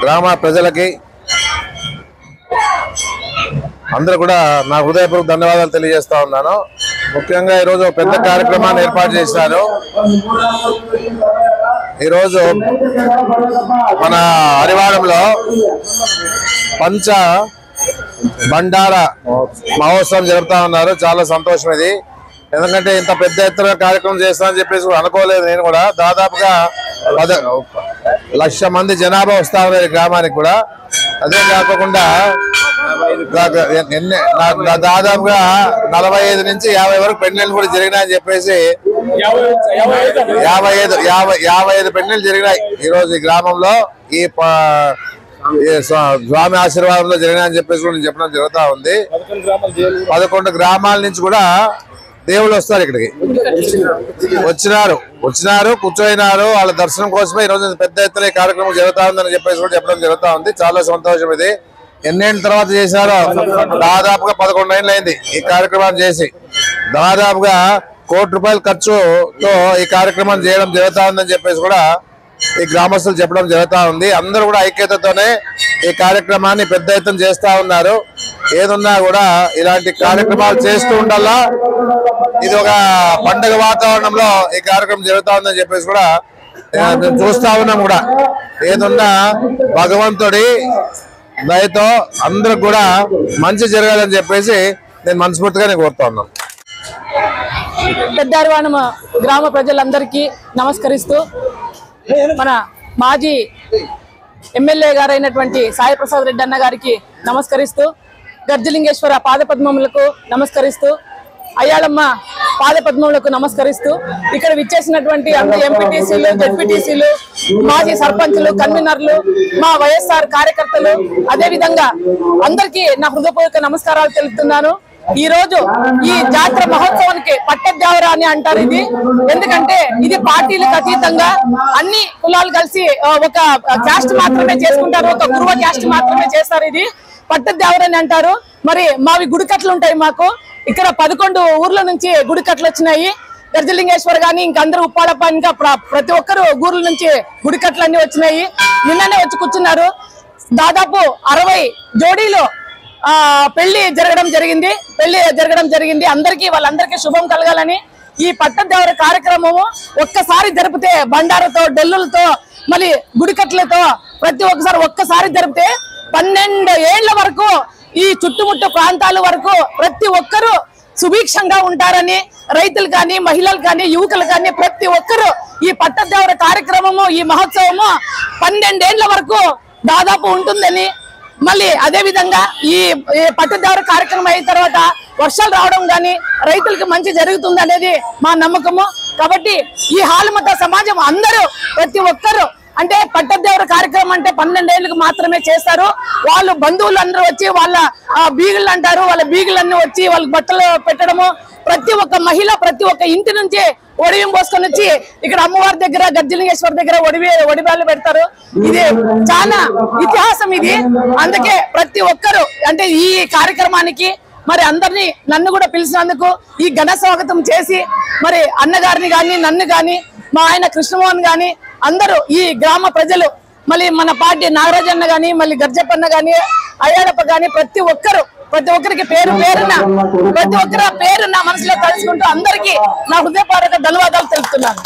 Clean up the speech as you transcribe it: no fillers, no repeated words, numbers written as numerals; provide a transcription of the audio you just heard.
గ్రామ ప్రజలకి అందరూ కూడా నా హృదయపూర్వక ధన్యవాదాలు తెలియజేస్తా ఉన్నాను. ముఖ్యంగా ఈరోజు పెద్ద కార్యక్రమాన్ని ఏర్పాటు చేశారు. ఈరోజు మన హరివాడంలో పంచ బండార మహోత్సవం జరుపుతా ఉన్నారు. చాలా సంతోషం ఇది. ఎందుకంటే ఇంత పెద్ద ఎత్తున కార్యక్రమం చేస్తానని చెప్పేసి అనుకోలేదు నేను కూడా. దాదాపుగా 1,00,000 మంది జనాభా వస్తా ఉన్నారు ఈ గ్రామానికి కూడా. అదే కాకుండా దాదాపుగా 45 నుంచి 50 వరకు పెళ్లిళ్ళు కూడా జరిగినాయని చెప్పేసి 55 పెళ్లిళ్ళు జరిగినాయి ఈరోజు ఈ గ్రామంలో. ఈ స్వామి ఆశీర్వాదంలో జరిగినాయని చెప్పేసి కూడా నేను చెప్పడం జరుగుతూ ఉంది. 11 గ్రామాల నుంచి కూడా దేవుళ్ళు వస్తారు ఇక్కడికి. వచ్చినారు కూర్చోయినారు. వాళ్ళ దర్శనం కోసమే ఈ రోజు పెద్ద ఎత్తున ఈ కార్యక్రమం జరుగుతా ఉందని చెప్పేసి కూడా చెప్పడం జరుగుతా ఉంది. చాలా సంతోషం ఇది. ఎన్నేళ్ళ తర్వాత చేశారో, దాదాపుగా 11 ఏళ్ళు అయింది ఈ కార్యక్రమాన్ని చేసి. దాదాపుగా ₹1 కోటి ఖర్చుతో ఈ కార్యక్రమం చేయడం జరుగుతా ఉందని చెప్పేసి కూడా ఈ గ్రామస్తులు చెప్పడం జరుగుతా ఉంది. అందరూ కూడా ఐక్యతతోనే ఈ కార్యక్రమాన్ని పెద్ద ఎత్తున చేస్తా ఉన్నారు. ఏదున్నా కూడా ఇలాంటి కార్యక్రమాలు చేస్తూ ఉండాలా. ఇది ఒక పండుగ వాతావరణంలో ఈ కార్యక్రమం జరుగుతా ఉందని చెప్పేసి కూడా మేము చూస్తా ఉన్నాం. కూడా ఏదున్నా భగవంతుడి దయతో అందరూ కూడా మంచి జరగాలని చెప్పేసి నేను మనస్ఫూర్తిగా కోరుతా ఉన్నాను. పెద్ద హరివాడం గ్రామ ప్రజలందరికీ నమస్కరిస్తూ, మన మాజీ ఎమ్మెల్యే గారైనటువంటి సాయి ప్రసాద్ రెడ్డి అన్న గారికి నమస్కరిస్తూ, గర్జలింగేశ్వర పాదపద్మములకు నమస్కరిస్తూ, అయ్యాళమ్మ పాదపద్మములకు నమస్కరిస్తూ, ఇక్కడ విచ్చేసినటువంటి అందరు ఎంపీటీసీలు, జెడ్పీటీసీలు, మాజీ సర్పంచులు, కన్వీనర్లు, మా వైఎస్ఆర్ కార్యకర్తలు, అదేవిధంగా అందరికీ నా హృదయపూర్వక నమస్కారాలు తెలుపుతున్నాను. ఈ రోజు ఈ జాతర మహోత్సవానికి పట్టద్యావరా అని అంటారు ఇది. ఎందుకంటే ఇది పార్టీలకు అతీతంగా అన్ని కులాలు కలిసి ఒక క్యాస్ట్ మాత్రమే చేసుకుంటారు, ఒక గురువ క్యాస్ట్ మాత్రమే చేస్తారు. ఇది పట్టద్యావరా అని అంటారు. మరి మావి గుడికట్లు ఉంటాయి. మాకు ఇక్కడ 11 ఊర్ల నుంచి గుడికట్లు వచ్చినాయి. గర్జలింగేశ్వర్ గాని ఇంకందరూ ఉప్పాడప్ప, ఇంకా ప్రతి ఒక్కరు ఊర్ల నుంచి గుడికట్లన్నీ వచ్చినాయి. నిన్ననే వచ్చి కూర్చున్నారు. దాదాపు 60 జోడీలు పెళ్లి జరగడం జరిగింది. వాళ్ళందరికీ శుభం కలగాలని ఈ పట్టద్యావర కార్యక్రమము ఒక్కసారి జరిపితే, బండారతో, డెల్లులతో, మళ్ళీ గుడికట్లతో ఒక్కసారి జరిపితే 12 ఏళ్ల వరకు ఈ చుట్టుముట్టు ప్రాంతాల వరకు ప్రతి ఒక్కరూ సుభిక్షంగా ఉంటారని, రైతులు కానీ, మహిళలు కానీ, యువకులు కానీ ప్రతి ఒక్కరూ ఈ పట్టద్యావర కార్యక్రమము, ఈ మహోత్సవము 12 ఏళ్ల వరకు దాదాపు ఉంటుందని, మళ్ళీ అదే విధంగా ఈ పట్టద్యావర కార్యక్రమం అయిన తర్వాత వర్షాలు రావడం గానీ రైతులకు మంచి జరుగుతుంది అనేది మా నమ్మకము. కాబట్టి ఈ హాలుమత సమాజం అందరూ ప్రతి ఒక్కరు అంటే పట్టద్యావర కార్యక్రమం అంటే 12 ఏళ్ళకి మాత్రమే చేస్తారు. వాళ్ళు బంధువులు అందరూ వచ్చి వాళ్ళ బీగులు అంటారు, వాళ్ళ బీగులన్నీ వచ్చి వాళ్ళకి బట్టలు పెట్టడము, ప్రతి ఒక్క మహిళ ప్రతి ఒక్క ఇంటి నుంచి ఒడియం పోసుకొని వచ్చి ఇక్కడ అమ్మవారి దగ్గర, గర్జలింగేశ్వర్ దగ్గర ఒడిబాలు పెడతారు. ఇది చాలా ఇతిహాసం ఇది. అందుకే ప్రతి ఒక్కరు అంటే ఈ కార్యక్రమానికి మరి అందరినీ, నన్ను కూడా పిలిచినందుకు ఈ ఘన స్వాగతం చేసి, మరి అన్నగారిని గాని, నన్ను గాని, మా ఆయన కృష్ణమోహన్ గాని, అందరూ ఈ గ్రామ ప్రజలు, మళ్ళీ మన పార్టీ నాగరాజన్న గాని, మళ్ళీ గర్జప్పన్న గాని, అయ్యాడప్ప గాని ప్రతి ఒక్కరికి పేరు నా మనసులో తలుచుకుంటూ అందరికీ నా హృదయపూర్వక ధన్యవాదాలు తెలుపుతున్నాను.